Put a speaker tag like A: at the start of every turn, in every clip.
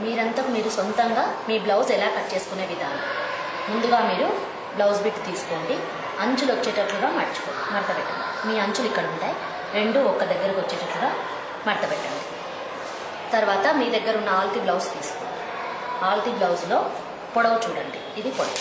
A: మీరంతకు మీరు సొంతంగా మీ బ్లౌజ్ ఎలా కట్ చేసుకునే విధానం. ముందుగా మీరు బ్లౌజ్ బిట్ తీసుకోండి, అంచులు వచ్చేటట్లుగా మడత పెట్టండి. మీ అంచులు ఇక్కడ ఉంటాయి, రెండు ఒక్క దగ్గరకు వచ్చేటట్లుగా మడత పెట్టండి. తర్వాత మీ దగ్గర ఉన్న ఆల్తీ బ్లౌజ్ తీసుకోండి. ఆల్తీ బ్లౌజ్లో పొడవు చూడండి, ఇది పొడవు.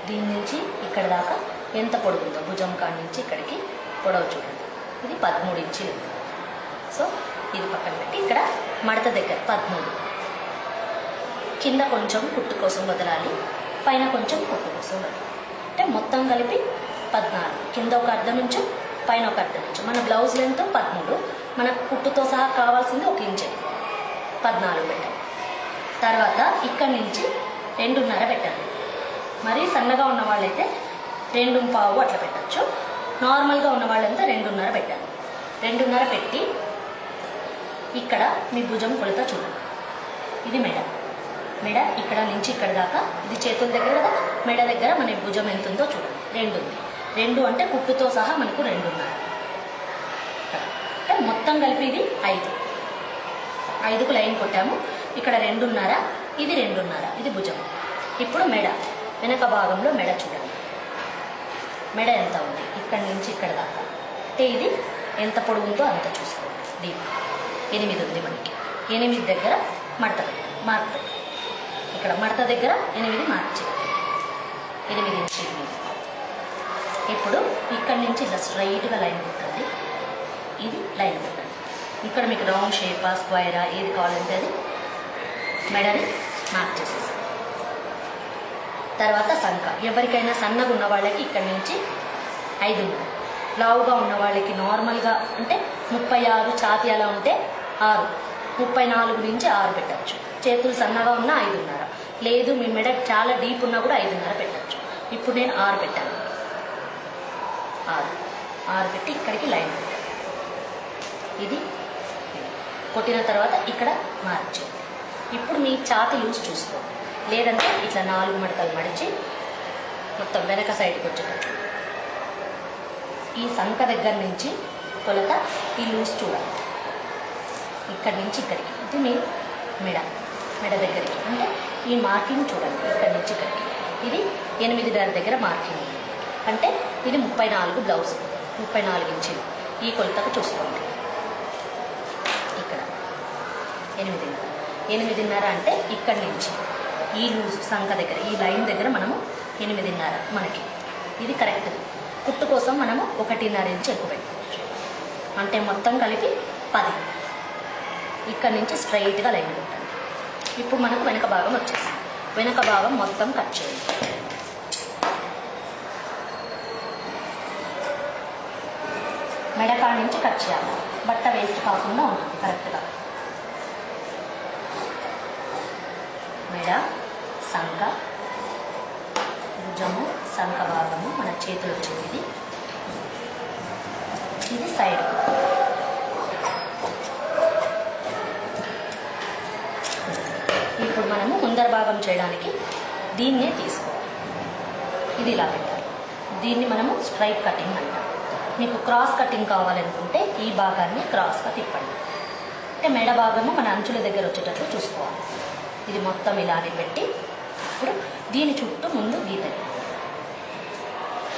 A: దీని నుంచి ఇక్కడ దాకా ఎంత పొడవు ఉందో, భుజం కాడి నుంచి ఇక్కడికి పొడవు చూడండి, ఇది 13 ఇంచులు. సో ఇది పక్కన పెట్టి ఇక్కడ మడత దగ్గర 13, కింద కొంచెం కుట్టు కోసం వదలాలి, పైన కొంచెం కుట్టు కోసం వదలాలి. అంటే మొత్తం కలిపి 14, కింద ఒక అర్ధం ఇంచు, పైన ఒక అర్ధం ఇంచు. మన బ్లౌజ్ లెంత్ 13, మనకు కుట్టుతో సహా కావాల్సింది 1 ఇంచు, 14 పెట్టండి. తర్వాత ఇక్కడి నుంచి 2.5 పెట్టండి. మరీ సన్నగా ఉన్న వాళ్ళైతే 2.25 అట్లా పెట్టచ్చు. నార్మల్గా ఉన్న వాళ్ళంతా 2.5 పెట్టాలి. 2.5 పెట్టి ఇక్కడ మీ భుజం కొలత చూడండి, ఇది మెడ. మెడ ఇక్కడ నుంచి ఇక్కడ దాకా, ఇది చేతుల దగ్గర కదా, మెడ దగ్గర మన భుజం ఎంత ఉందో చూడండి, 2 ఉంది. 2 అంటే కుట్టుతో సహా మనకు 2.5. అంటే మొత్తం కలిపి ఇది 5. 5కు లైన్ కొట్టాము. ఇక్కడ 2.5, ఇది 2.5, ఇది భుజం. ఇప్పుడు మెడ, వెనక భాగంలో మెడ చూడండి, మెడ ఎంత ఉంది, ఇక్కడి నుంచి ఇక్కడ దాకా. అంటే ఇది ఎంత పొడవు ఉందో అంత చూసుకోండి. దీని 8 ఉంది మనకి, 8 దగ్గర మడత పెట్టండి. ఇక్కడ మడత దగ్గర 8 మార్చి 8 ఇంచులు. ఇప్పుడు ఇక్కడి నుంచి ఇలా స్ట్రైట్గా లైన్ పెట్టండి, ఇది లైన్ పెట్టండి. ఇక్కడ మీకు రౌండ్ షేపా స్క్వైరా ఏది కావాలంటే అది మెడని మార్క్ చేసేసి. తర్వాత సంఖ, ఎవరికైనా సన్నగా ఉన్న వాళ్ళకి ఇక్కడి నుంచి 5 ఉంది. లావుగా ఉన్న వాళ్ళకి నార్మల్గా అంటే 36 ఛాతీ అలా ఉంటే 6, 34 నుంచి 6 పెట్టచ్చు. చేతులు సన్నగా ఉన్న 5.5, లేదు మీ మెడ చాలా డీప్ ఉన్నా కూడా 5.5 పెట్టచ్చు. ఇప్పుడు నేను 6 పెట్టాను, 6 పెట్టి ఇక్కడికి లైన్ పెట్టాను. ఇది కొట్టిన తర్వాత ఇక్కడ మార్చేయండి. ఇప్పుడు మీ ఛాతీ లూజ్ చూసుకోండి, లేదంటే ఇట్లా 4 మడతలు మడిచి మొత్తం వెనక సైడ్కి వచ్చేటట్లు. ఈ సంఖ దగ్గర నుంచి కొలత ఈ లూజ్ చూడాలి, ఇక్కడి నుంచి ఇక్కడికి, ఇది మీ మెడ దగ్గరికి. అంటే ఈ మార్కింగ్ చూడండి, ఇక్కడి నుంచి ఇక్కడికి, ఇది 8.5 దగ్గర మార్కింగ్. అంటే ఇది 34 బ్లౌజ్, 34 ఇంచులు. ఈ కొలతకు చూసుకోండి. ఇక్కడ 8.5 అంటే ఇక్కడి నుంచి ఈ లూజ్ సంఖ దగ్గర, ఈ లైన్ దగ్గర మనము 8.5 మనకి ఇది కరెక్ట్. కుట్టు కోసం మనము 1.5 ఇంచు ఎక్కువ పెట్టుకోవచ్చు. అంటే మొత్తం కలిపి 10. ఇక్కడ నుంచి స్ట్రైట్గా లైన్ పెట్టండి. ఇప్పుడు మనకు వెనక భాగం వచ్చేసింది. వెనక భాగం మొత్తం కట్ చేయండి. మెడకాడ నుంచి కట్ చేయాలి, బట్ట వేస్ట్ కాకుండా ఉంటుంది కరెక్ట్గా. మెడ, సంఖ, భుజము, సంఖ భాగము, మన చేతులు వచ్చేది ఇది సైడ్. ఇప్పుడు మనము ముందర భాగం చేయడానికి దీన్నే తీసుకోవాలి, ఇది ఇలా పెట్టాలి. దీన్ని మనము స్ట్రైట్ కటింగ్ అంటాం. మీకు క్రాస్ కటింగ్ కావాలనుకుంటే ఈ భాగాన్ని క్రాస్గా తిప్పండి. అంటే మెడ భాగము మన అంచుల దగ్గర వచ్చేటట్లు చూసుకోవాలి. ఇది మొత్తం ఇలానే పెట్టి ఇప్పుడు దీని చుట్టూ ముందు గీతలు,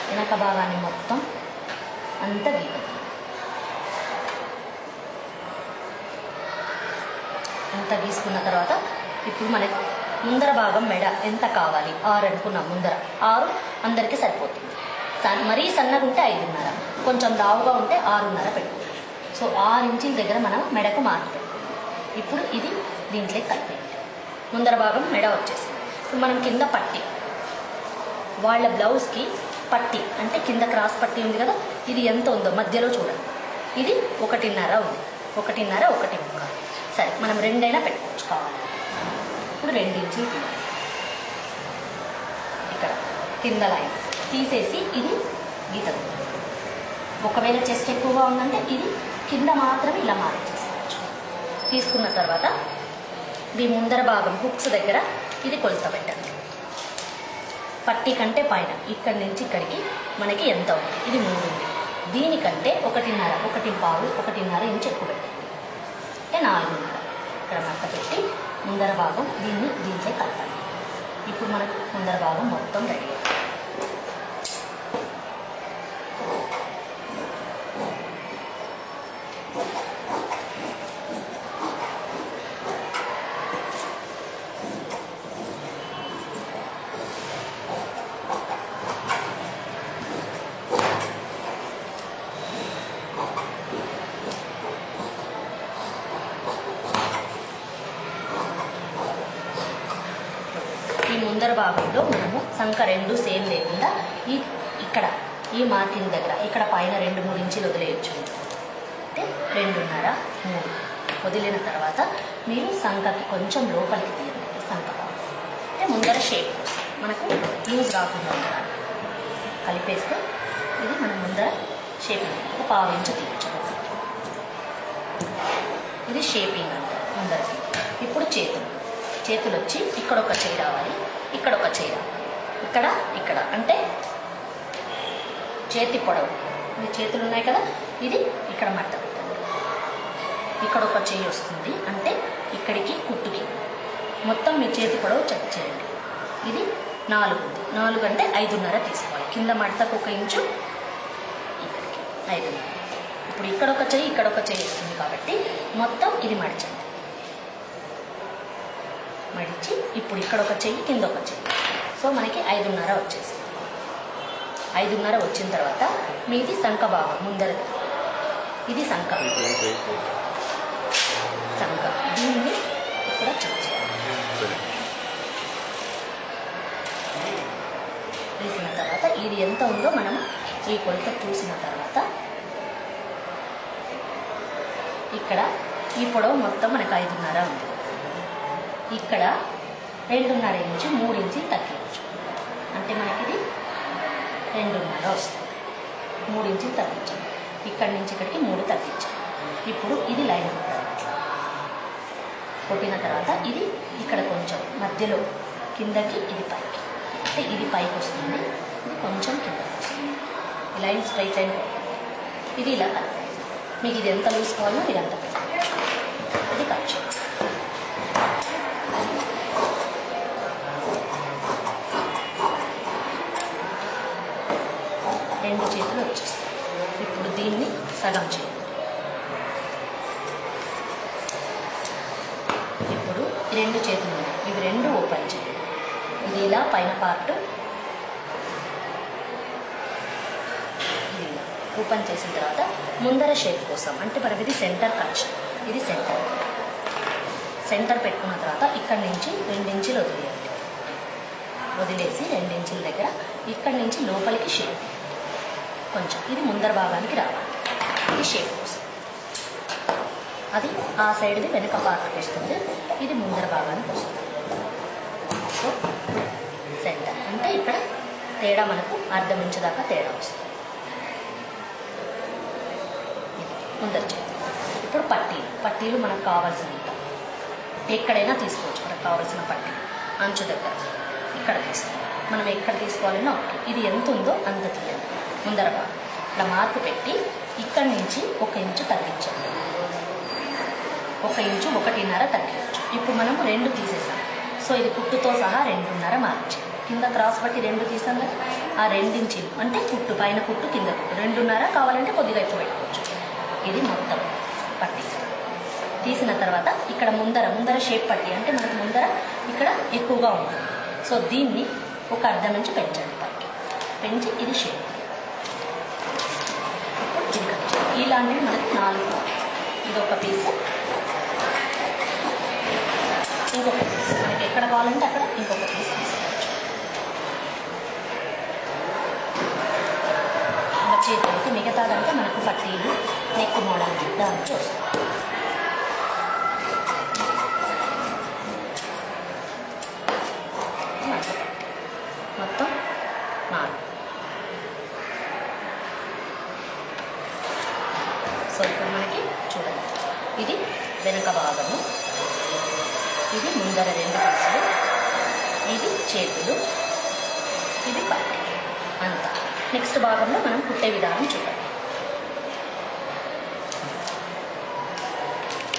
A: వెనక భాగాన్ని మొత్తం అంతా గీతలు. అంతా గీసుకున్న తర్వాత ఇప్పుడు మనకి ముందర భాగం మెడ ఎంత కావాలి, 6 అనుకున్నాం. ముందర 6 అందరికీ సరిపోతుంది. మరీ సన్నగా ఉంటే 5.5, కొంచెం లావుగా ఉంటే 6.5 పెట్టుకోవచ్చు. సో 6 ఇంచుల దగ్గర మనం మెడకు మార్క్ పెట్టుకోవాలి. ఇప్పుడు ఇది దీంట్లో కలిపేయండి. ముందర భాగం మెడ వచ్చేసింది. ఇప్పుడు మనం కింద పట్టి, వాళ్ళ బ్లౌజ్కి పట్టి అంటే కింద క్రాస్ పట్టి ఉంది కదా, ఇది ఎంత ఉందో మధ్యలో చూడండి, ఇది 1.5 ఉంది. 1.5, 1.25. సరే, మనం 2 అయినా పెట్టుకోవచ్చు కావాలి. ఇప్పుడు 2 ఇంచులు తీయాలి. ఇక్కడ కింద లైన్ తీసేసి ఇది గీతలు. ఒకవేళ చెస్ట్ ఎక్కువగా ఉందంటే ఇది కింద మాత్రమే ఇలా మార్చేసుకోవచ్చు. తీసుకున్న తర్వాత ఈ ముందర భాగం హుక్స్ దగ్గర ఇది కొలత పెట్టండి. పట్టి కంటే పైన ఇక్కడి నుంచి ఇక్కడికి మనకి ఎంత ఉంది, ఇది 3 ఉంది. దీనికంటే 1.5 1.5 ఇంచు ఎక్కువ పెట్టండి. అంటే 4.5. ఇక్కడ మడత పెట్టి ముందర భాగం దీంతో కలపాలి. ఇప్పుడు మనకు ముందర భాగం మొత్తం రెడీ. ముందర భాగంలో మనము సంఖ 2 సేమ్ లేకుండా ఇక్కడ ఈ మార్కింగ్ దగ్గర ఇక్కడ పైన 2-3 ఇంచులు వదిలేయచ్చు. అంటే 2.5 3 వదిలిన తర్వాత మీరు సంఖకి కొంచెం లోపలికి తీయండి. సంఖ భాగం అంటే ముందర షేప్ మనకు లూజ్ రాకుండా ఉండాలి. కలిపేస్తే ఇది మనం ముందర షేపింగ్ ఒక 1/2 ఇంచు తీయచ్చు. ఇది షేపింగ్ అంటారు ముందరకి. ఇప్పుడు చేతులు వచ్చి ఇక్కడ ఒక చేయి రావాలి, ఇక్కడ ఒక చేయి రావాలి, ఇక్కడ అంటే చేతి పొడవు. ఇది చేతులు ఉన్నాయి కదా, ఇది ఇక్కడ మట్ట పెట్టండి. ఇక్కడ ఒక చేయి వస్తుంది అంటే ఇక్కడికి కుట్టుకి మొత్తం మీ చేతి పొడవు చెక్ చేయండి. ఇది 4 ఉంది. 4 అంటే 5.5 తీసుకోవాలి. కింద మడతకు 1 ఇంచు, ఇక్కడికి 5.5. ఇప్పుడు ఇక్కడ ఒక చేయి వస్తుంది కాబట్టి మొత్తం ఇది మడిచండి. మడిచి ఇప్పుడు ఇక్కడ ఒక చెయ్యి కింద ఒక చెయ్యి. సో మనకి 5.5 వచ్చేసి 5.5 వచ్చిన తర్వాత మీది సంఖ భాగం ముందరది. ఇది సంఖ దీన్ని ఇక్కడ చెక్ చేయాలి. వేసిన తర్వాత ఇది ఎంత ఉందో మనము ఈ కొలత చూసిన తర్వాత ఇక్కడ ఈ పొడవు మొత్తం మనకు 5.5 ఉంది. ఇక్కడ 2.5 ఇంచు 3 ఇంచులు తగ్గించు. అంటే మనకి ఇది 2.5 వస్తుంది. 3 ఇంచులు తగ్గించాం. ఇక్కడి నుంచి ఇక్కడికి 3 తగ్గించాం. ఇప్పుడు ఇది లైన్ కొట్టిన తర్వాత ఇది ఇక్కడ కొంచెం మధ్యలో కిందకి, ఇది పైకి. అంటే ఇది పైకి వస్తుంది, ఇది కొంచెం కిందకి వస్తుంది. ఈ లైన్ స్ట్రైట్ లైన్ కొట్టింది. ఇది ఇలా కలపాలి. మీకు ఇది ఎంత లూజ్ కావాలో మీరు అంత పెట్టండి. ఇది కట్ చేయండి. రెండు చేతులు వచ్చేస్తాయి. ఇప్పుడు దీన్ని సగం చేయండి. ఇప్పుడు 2 చేతులు ఉన్నాయి, ఇవి 2 ఓపెన్ చేయండి. ఇది ఇలా పైన పార్ట్ ఇది ఇలా ఓపెన్ చేసిన తర్వాత ముందర షేప్ కోసం అంటే మనకి ఇది సెంటర్ కట్. ఇది సెంటర్ పెట్టుకున్న తర్వాత ఇక్కడి నుంచి 2 ఇంచులు వదిలేయండి. వదిలేసి 2 ఇంచుల దగ్గర ఇక్కడి నుంచి లోపలికి షేప్ కొంచెం, ఇది ముందర భాగానికి రావాలి. ఇది షేప్ కోసం. అది ఆ సైడ్ది వెనక పార్ట్కి వస్తుంది, ఇది ముందర భాగానికి వస్తుంది. సో సెంటర్ అంటే ఇక్కడ తేడా మనకు 1/2 ఇంచు దాకా తేడా వస్తుంది. ముందర చేతి. ఇప్పుడు పట్టీలు మనకు కావాల్సినంత ఎక్కడైనా తీసుకోవచ్చు. మనకు కావాల్సిన పట్టీ అంచు దగ్గర ఇక్కడ తీసుకోవాలి. మనం ఎక్కడ తీసుకోవాలన్నా ఓకే. ఇది ఎంత ఉందో అంత తీయాలి. ముందర భాగం ఇలా మార్పు పెట్టి ఇక్కడి నుంచి 1 ఇంచు తగ్గించండి. 1 ఇంచు 1.5 తగ్గించు. ఇప్పుడు మనము 2 తీసేసాం. సో ఇది కుట్టుతో సహా 2.5 మార్చి కింద క్రాస్ బట్టి 2 తీసాం కదా, ఆ 2 ఇంచులు అంటే కుట్టు పైన కుట్టు కింద కుట్టు 2.5 కావాలంటే కొద్దిగా ఎక్కువ పెట్టుకోవచ్చు. ఇది మొత్తం పట్టీ తీసిన తర్వాత ఇక్కడ ముందర షేప్ పట్టీ అంటే మనకు ముందర ఇక్కడ ఎక్కువగా ఉంటుంది. సో దీన్ని 1/2 ఇంచు పెంచండి పైకి. పెంచి ఇది షేప్ ఇది కట్ చేయండి. ఇలాంటివి మనకి 4 ఇది ఒక పీస్, ఇంకొక పీస్ మనకి ఎక్కడ కావాలంటే అక్కడ ఇంకొక పీస్ తీసుకోవచ్చు. ఇలా చేతులకి మిగతాదంటే మనకు పట్టీలు నెక్ మోడల్ దానికి వస్తుంది. మొత్తం 4. సో ఇప్పుడు మనకి చూడండి, ఇది వెనుక భాగము, ఇది ముందర 2 పీసులు, ఇది చేతులు, ఇది పట్టి అంతా. నెక్స్ట్ భాగంలో మనం కుట్టే విధానం చూడండి.